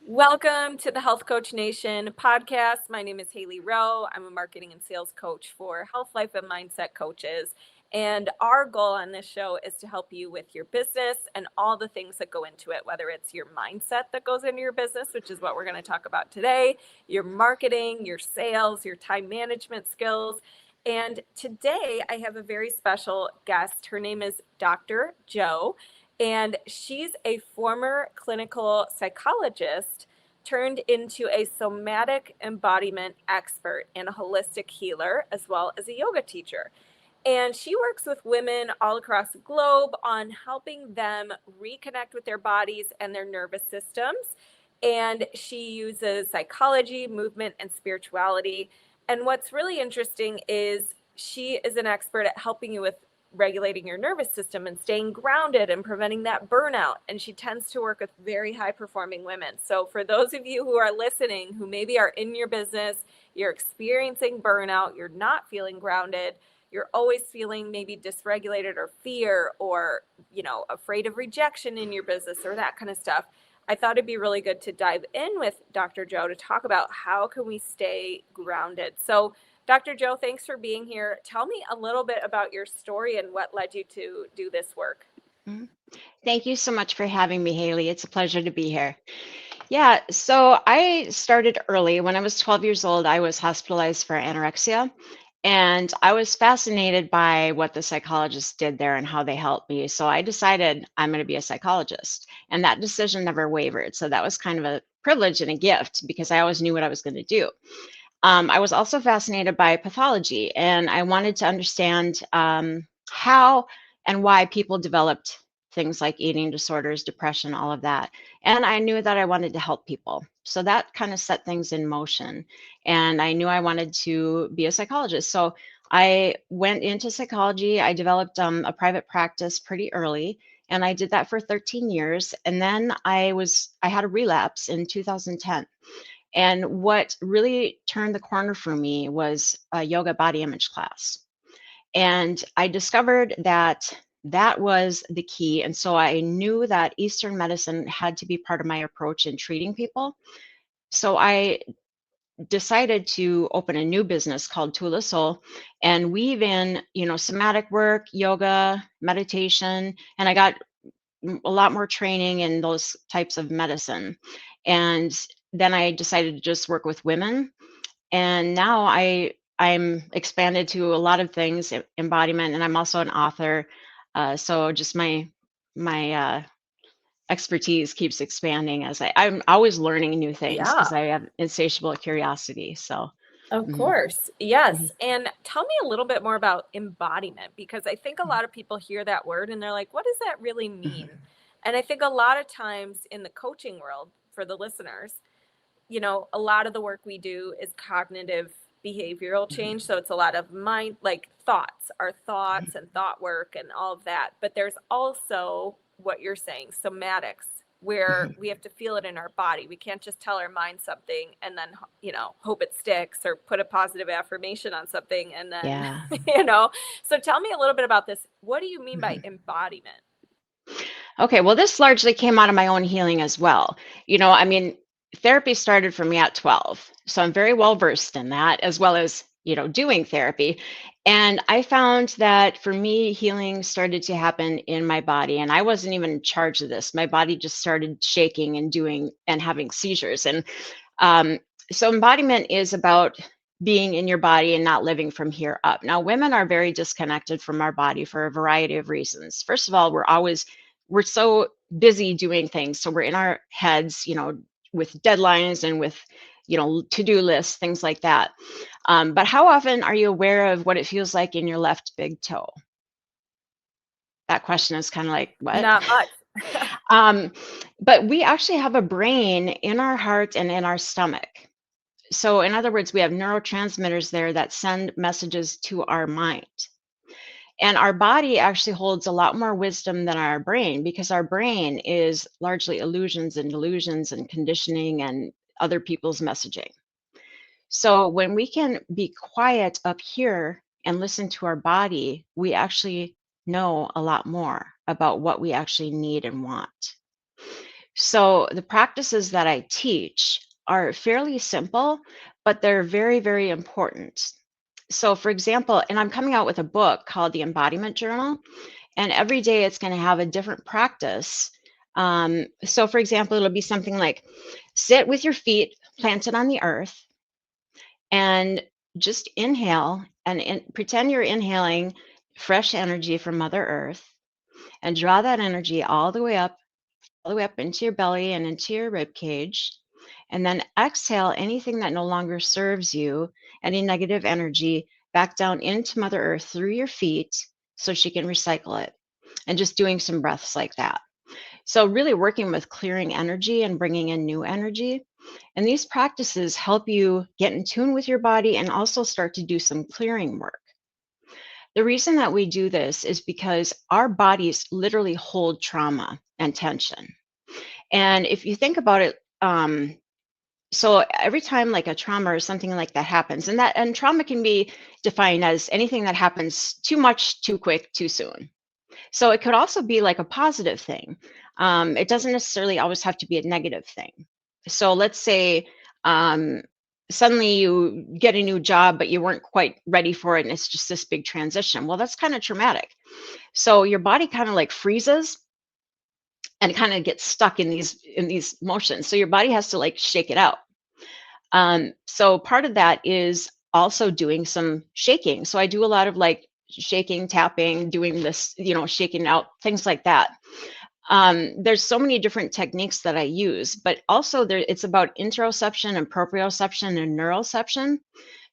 Welcome to the Health Coach Nation podcast. My name is Hailey Rowe. I'm a marketing and sales coach for health, life, and mindset coaches. And our goal on this show is to help you with your business and all the things that go into it, whether it's your mindset that goes into your business, which is what we're going to talk about today, your marketing, your sales, your time management skills. And today I have a very special guest. Her name is Dr. Joe. And she's a former clinical psychologist turned into a somatic embodiment expert and a holistic healer, as well as a yoga teacher. And she works with women all across the globe on helping them reconnect with their bodies and their nervous systems. And she uses psychology, movement, and spirituality. And what's really interesting is she is an expert at helping you with regulating your nervous system and staying grounded and preventing that burnout. And she tends to work with very high performing women. So for those of you who are listening, who maybe are in your business, you're experiencing burnout, you're not feeling grounded, you're always feeling maybe dysregulated or fear or, afraid of rejection in your business or that kind of stuff. I thought it'd be really good to dive in with Dr. Joe to talk about how can we stay grounded. So Dr. Joe, thanks for being here. Tell me a little bit about your story and what led you to do this work. Mhm. Thank you so much for having me, Haley. It's a pleasure to be here. Yeah, so I started early. When I was 12 years old, I was hospitalized for anorexia. And I was fascinated by what the psychologists did there and how they helped me. So I decided I'm going to be a psychologist. And that decision never wavered. So that was kind of a privilege and a gift because I always knew what I was going to do. I was also fascinated by pathology, and I wanted to understand how and why people developed things like eating disorders, depression, all of that. And I knew that I wanted to help people. So that kind of set things in motion. And I knew I wanted to be a psychologist. So I went into psychology. I developed a private practice pretty early. And I did that for 13 years. And then I had a relapse in 2010. And what really turned the corner for me was a yoga body image class. And I discovered that that was the key. And so I knew that Eastern medicine had to be part of my approach in treating people. So I decided to open a new business called Tula Soul and weave in, somatic work, yoga, meditation, and I got a lot more training in those types of medicine. And then I decided to just work with women. And now I'm expanded to a lot of things, embodiment, and I'm also an author. So just my expertise keeps expanding as I'm always learning new things Yeah, because I have insatiable curiosity. So of mhm, course. mhm, Yes. And tell me a little bit more about embodiment, because I think a lot of people hear that word and they're like, what does that really mean? mhm, And I think a lot of times in the coaching world, for the listeners, a lot of the work we do is cognitive behavioral mhm, change. So it's a lot of mind, like thoughts, our mhm. thoughts and thought work and all of that. But there's also what you're saying, somatics, where Mhm. we have to feel it in our body. We can't just tell our mind something and then, hope it sticks or put a positive affirmation on something and then, Yeah. you know. So tell me a little bit about this. What do you mean by Mhm. embodiment? Okay, well, this largely came out of my own healing as well. I mean, therapy started for me at 12. So I'm very well versed in that, as well as, doing therapy. And I found that for me, healing started to happen in my body. And I wasn't even in charge of this. My body just started shaking and doing and having seizures. And um, so embodiment is about being in your body and not living from here up. Now, women are very disconnected from our body for a variety of reasons. First of all, we're so busy doing things. So we're in our heads, with deadlines and with, to-do lists, things like that. But how often are you aware of what it feels like in your left big toe? That question is kind of like, what? Not much. um, but we actually have a brain in our heart and in our stomach. So, in other words, we have neurotransmitters there that send messages to our mind. And our body actually holds a lot more wisdom than our brain because our brain is largely illusions and delusions and conditioning and other people's messaging. So when we can be quiet up here and listen to our body, we actually know a lot more about what we actually need and want. So the practices that I teach are fairly simple, but they're very, very important. So, for example, and I'm coming out with a book called The Embodiment Journal, and every day it's going to have a different practice. So, for example, it'll be something like sit with your feet planted on the earth and just inhale and pretend you're inhaling fresh energy from Mother Earth and draw that energy all the way up into your belly and into your rib cage. And then exhale anything that no longer serves you, any negative energy, back down into Mother Earth through your feet so she can recycle it. And just doing some breaths like that. So, really working with clearing energy and bringing in new energy. And these practices help you get in tune with your body and also start to do some clearing work. The reason that we do this is because our bodies literally hold trauma and tension. And if you think about it, so every time like a trauma or something like that happens, and trauma can be defined as anything that happens too much, too quick, too soon. So it could also be like a positive thing. It doesn't necessarily always have to be a negative thing. So let's say um, suddenly you get a new job, but you weren't quite ready for it, and it's just this big transition. Well, that's kind of traumatic. So your body kind of like freezes and it kind of gets stuck in these motions. So your body has to like shake it out. So part of that is also doing some shaking. So I do a lot of like shaking, tapping, doing this, shaking out, things like that. There's so many different techniques that I use, but also it's about interoception and proprioception and neuroception.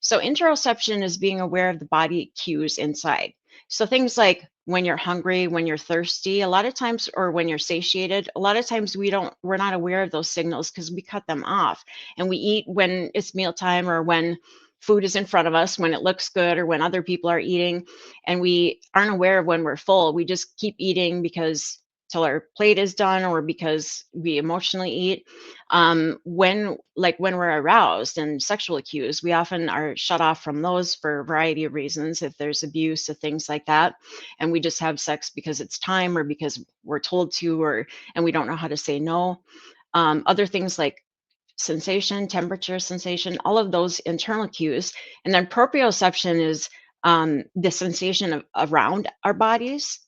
So interoception is being aware of the body cues inside. So things like when you're hungry, when you're thirsty, a lot of times, or when you're satiated, a lot of times we're not aware of those signals because we cut them off and we eat when it's mealtime or when food is in front of us, when it looks good or when other people are eating, and we aren't aware of when we're full. We just keep eating because till our plate is done or because we emotionally eat. When we're aroused and sexual cues, we often are shut off from those for a variety of reasons. If there's abuse or things like that, and we just have sex because it's time or because we're told to, or and we don't know how to say no. Other things like sensation, temperature, sensation, all of those internal cues. And then proprioception is the sensation around our bodies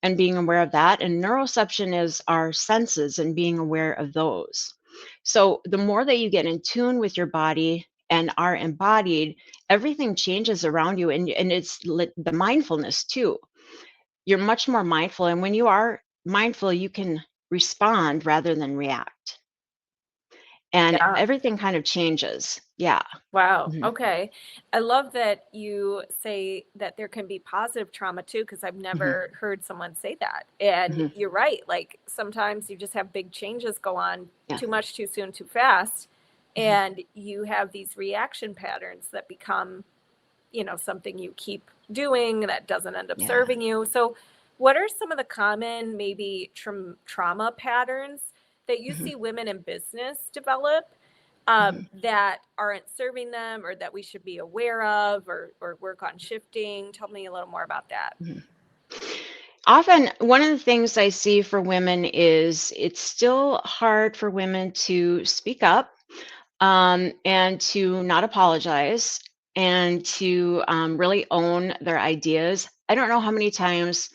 and being aware of that. And neuroception is our senses and being aware of those. So the more that you get in tune with your body and are embodied, everything changes around you. And the mindfulness too. You're much more mindful. And when you are mindful, you can respond rather than react. And Yeah. everything kind of changes. Yeah. Wow. Mhm, Okay. I love that you say that there can be positive trauma too, because I've mhm, never heard someone say that. And mhm. you're right. Like sometimes you just have big changes go on Yeah. too much, too soon, too fast. Mhm. And you have these reaction patterns that become, something you keep doing that doesn't end up Yeah. serving you. So, what are some of the common, maybe trauma patterns that you Mhm, see women in business develop mhm, that aren't serving them or that we should be aware of or work on shifting? Tell me a little more about that. mhm. Often, one of the things I see for women is it's still hard for women to speak up and to not apologize and to really own their ideas. I don't know how many times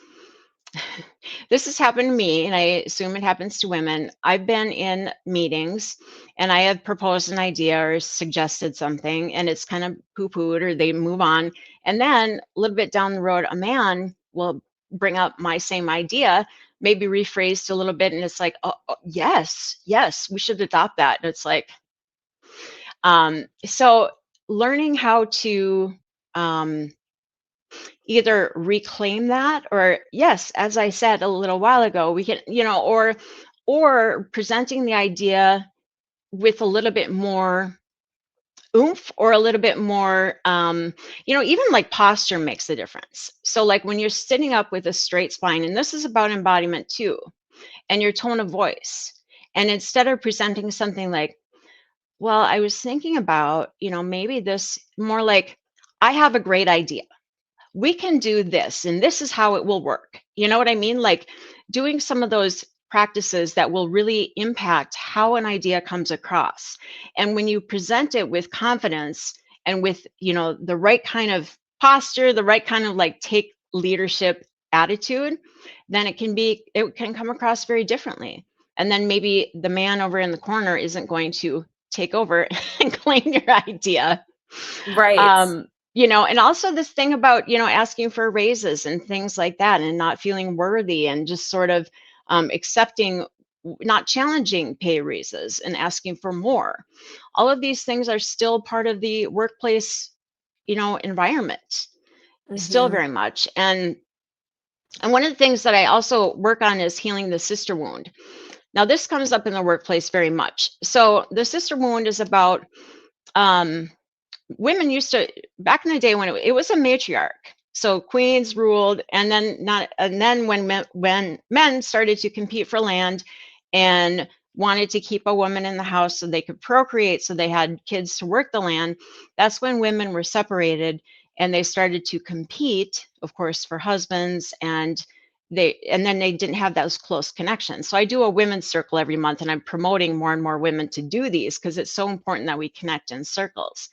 this has happened to me, and I assume it happens to women. I've been in meetings and I have proposed an idea or suggested something, and it's kind of poo pooed or they move on. And then a little bit down the road, a man will bring up my same idea, maybe rephrased a little bit, and it's like, oh, yes, yes, we should adopt that. And it's like, so learning how to um, either reclaim that or yes, as I said a little while ago, we can, or presenting the idea with a little bit more oomph or a little bit more even like posture makes a difference. So like when you're sitting up with a straight spine, and this is about embodiment too, and your tone of voice, and instead of presenting something like, well, I was thinking about, maybe this, more like, I have a great idea, we can do this and this is how it will work. You know what I mean? Like doing some of those practices that will really impact how an idea comes across. And when you present it with confidence and with, the right kind of posture, the right kind of like take leadership attitude, then it can come across very differently. And then maybe the man over in the corner isn't going to take over and claim your idea. Right. And also this thing about, asking for raises and things like that and not feeling worthy and just sort of accepting, not challenging pay raises and asking for more. All of these things are still part of the workplace, environment, still Hmm. very much. And one of the things that I also work on is healing the sister wound. Now, this comes up in the workplace very much. So the sister wound is about, um, women used to, back in the day when it was a matriarch, so queens ruled, and then not and then when men started to compete for land and wanted to keep a woman in the house so they could procreate, so they had kids to work the land, that's when women were separated and they started to compete, of course, for husbands, and then they didn't have those close connections. So I do a women's circle every month, and I'm promoting more and more women to do these because it's so important that we connect in circles.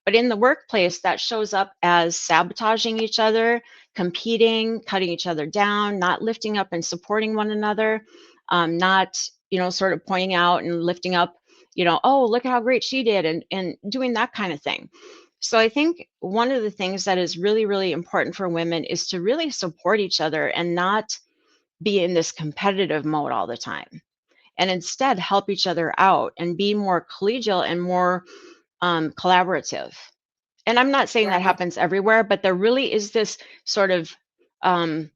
But in the workplace, that shows up as sabotaging each other, competing, cutting each other down, not lifting up and supporting one another, not, sort of pointing out and lifting up, oh, look at how great she did, and doing that kind of thing. So I think one of the things that is really, really important for women is to really support each other and not be in this competitive mode all the time, and instead help each other out and be more collegial and more collaborative. And I'm not saying that Right. happens everywhere, but there really is this sort of um,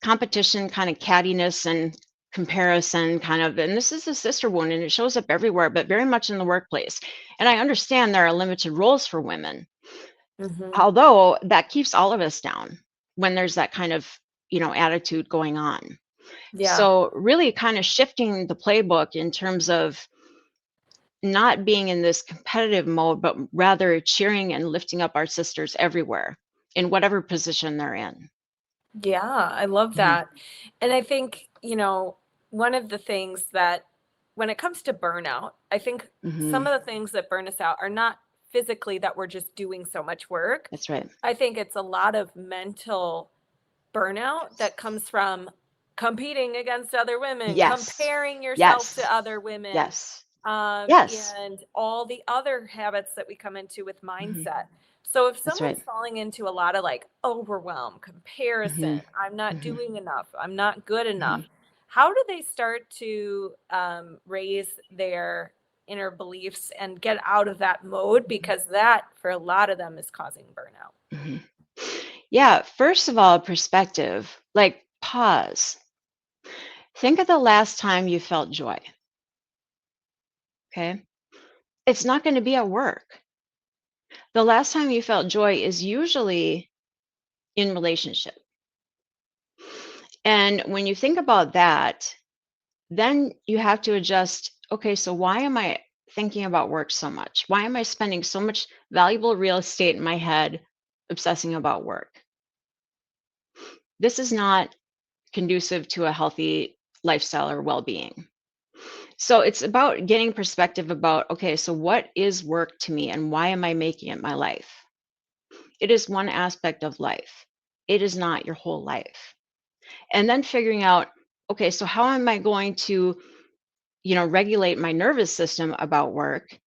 competition, kind of cattiness and comparison kind of, and this is a sister wound and it shows up everywhere, but very much in the workplace. And I understand there are limited roles for women, Hmm. although that keeps all of us down when there's that kind of, attitude going on. Yeah. So really kind of shifting the playbook in terms of not being in this competitive mode, but rather cheering and lifting up our sisters everywhere in whatever position they're in. Yeah, I love Mhm, that. And I think, one of the things that when it comes to burnout, I think some mhm. of the things that burn us out are not physically that we're just doing so much work. That's right. I think it's a lot of mental burnout that comes from competing against other women, Yes. comparing yourself Yes. to other women, Yes. Yes. and all the other habits that we come into with Mhm. mindset. So if That's right. someone's falling into a lot of like overwhelm, comparison, Mhm, I'm not mhm, doing enough, I'm not good enough, mhm, how do they start to raise their inner beliefs and get out of that mode? mhm, Because that, for a lot of them, is causing burnout. mhm. Yeah, first of all, perspective, like pause. Think of the last time you felt joy, okay? It's not going to be at work. The last time you felt joy is usually in relationship. And when you think about that, then you have to adjust, okay, so why am I thinking about work so much? Why am I spending so much valuable real estate in my head obsessing about work? This is not conducive to a healthy lifestyle or well being. So it's about getting perspective about, okay, so what is work to me and why am I making it my life? It is one aspect of life, it is not your whole life. And then figuring out, okay, so how am I going to, regulate my nervous system about work?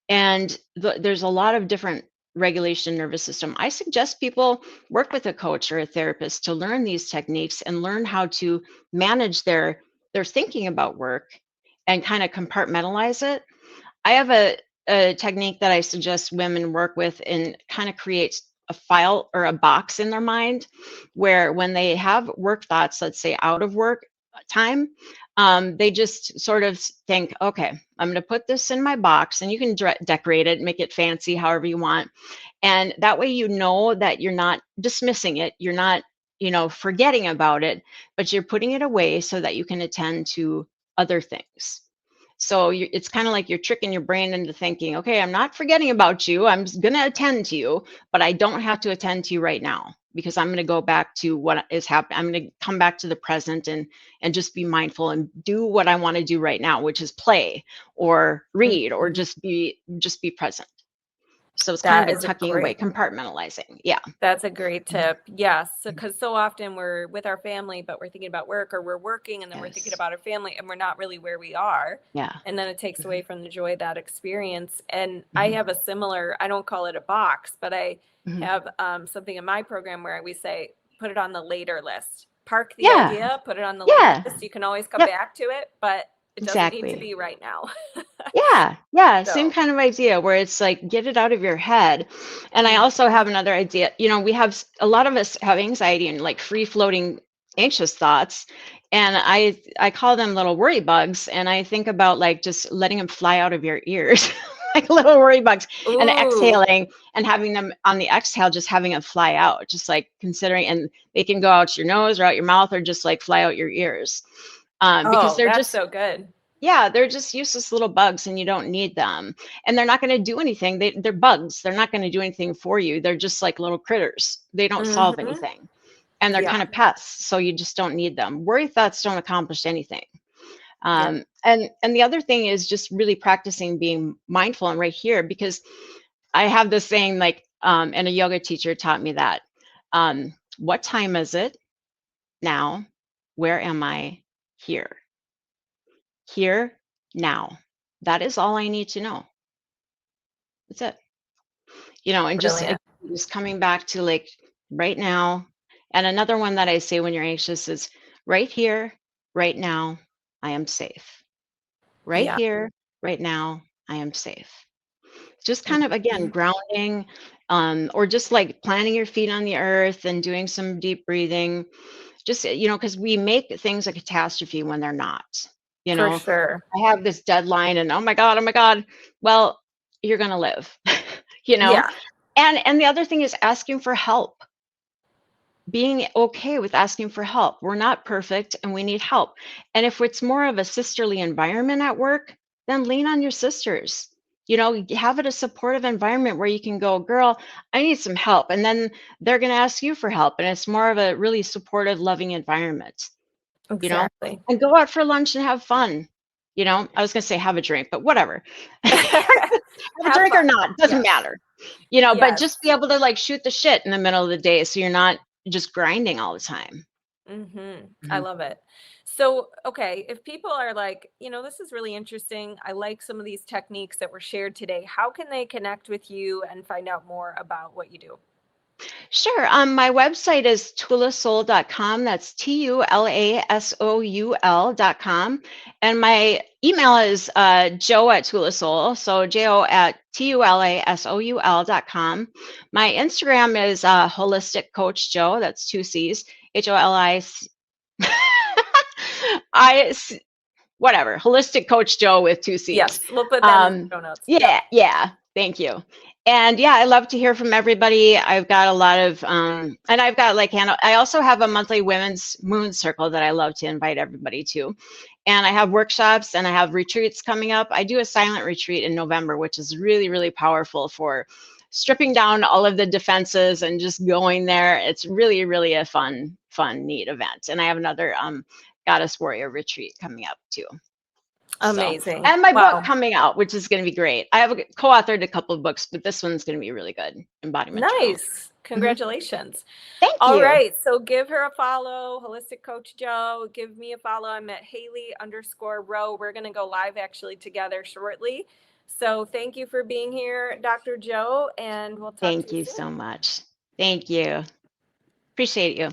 And there's a lot of different regulation nervous system. I suggest people work with a coach or a therapist to learn these techniques and learn how to manage their thinking about work and kind of compartmentalize it. I have a technique that I suggest women work with and kind of creates a file or a box in their mind where when they have work thoughts, let's say out of work time, they just sort of think, okay, I'm going to put this in my box, and you can decorate it, make it fancy, however you want. And that way, that you're not dismissing it. You're not, forgetting about it, but you're putting it away so that you can attend to other things. So it's kind of like you're tricking your brain into thinking, okay, I'm not forgetting about you. I'm going to attend to you, but I don't have to attend to you right now. because I'm going to go back to what is happening. I'm going to come back to the present and just be mindful and do what I want to do right now, which is play or read or Mhm. just be present. So it's kind That of a is a tucking away, great compartmentalizing. Yeah. That's a great Mhm. tip. Yes, because so often we're with our family, but we're thinking about work, or we're working and then we're thinking Yes. about our family and we're not really where we are. Yeah. And then it takes Mhm. away from the joy of that experience. And I Mhm. have a similar, I don't call it a box, but I Mhm. have something in my program where we say, put it on the later list. Park the Yeah. idea, put it on the later Yeah. list. You can always come Yep. back to it, but it doesn't need to Exactly. be right now. Yeah, yeah, same So, kind of idea where it's like get it out of your head. And I mm, also have another idea. We have a lot of us have anxiety and like free floating anxious thoughts. And I call them little worry bugs. And I think about like just letting them fly out of your ears, like little worry bugs, and ooh, exhaling and having them on the exhale, just having them fly out, just like considering, and they can go out your nose or out your mouth or just like fly out your ears. Because oh, they're that's just so good. yeah, they're just useless little bugs and you don't need them. And they're not going to do anything. They're bugs. They're not going to do anything for you. They're just like little critters. They don't solve Hmm. anything. And they're kind Yeah. of pests. So you just don't need them. Worry thoughts don't accomplish anything. Yep. And the other thing is just really practicing being mindful and right here, because I have this saying like, and a yoga teacher taught me that. What time is it now? Where am I? Here. Here, now. That is all I need to know. That's it. And Brilliant. just coming back to like right now. And another one that I say when you're anxious is right here, right now, I am safe. Right Yeah. here, right now, I am safe. Just kind of again Mhm. grounding, or just like planting your feet on the earth and doing some deep breathing. Just because we make things a catastrophe when they're not. You For know, sure. I have this deadline, and oh my god. Well, you're gonna live. you know Yeah. and the other thing is asking for help, being okay with asking for help. We're not perfect and we need help. And if it's more of a sisterly environment at work, then lean on your sisters. Have it a supportive environment where you can go, girl, I need some help. And then they're going to ask you for help. And it's more of a really supportive, loving environment, you know, Exactly. and go out for lunch and have fun. I was going to say have a drink, but whatever. Have a Have drink or fun. not, doesn't Yes. matter. But Yes. just be able to like shoot the shit in the middle of the day so you're not just grinding all the time. I Mhm. love it. So, okay, if people are like, this is really interesting. I like some of these techniques that were shared today. How can they connect with you and find out more about what you do? Sure. My website is tulasoul.com. That's TULASOUL.com. And my email is joe at tulasoul. So jo at TULASOUL.com. My Instagram is holistic coach Joe. That's two C's. HOLI. Whatever, holistic coach Joe with two C's. Yes, we'll put that in the show notes. Yep. Yeah, yeah, thank you. And yeah, I love to hear from everybody. I've got a lot of, and I've got like, I also have a monthly women's moon circle that I love to invite everybody to. And I have workshops and I have retreats coming up. I do a silent retreat in November, which is really, really powerful for stripping down all of the defenses and just going there. It's really, really a fun, neat event. And I have another Goddess Warrior retreat coming up too. So, Amazing. and my book Wow. coming out, which is going to be great. I have co-authored a couple of books, but this one's going to be really good. Embodiment Journal. Nice. Mhm. Congratulations. Thank All you. right. So give her a follow, Holistic Coach Joe. Give me a follow. I'm at Hailey_Rowe. We're going to go live actually together shortly. So thank you for being here, Dr. Joe, and we'll talk to Thank you you soon. so much. Thank you. Appreciate you.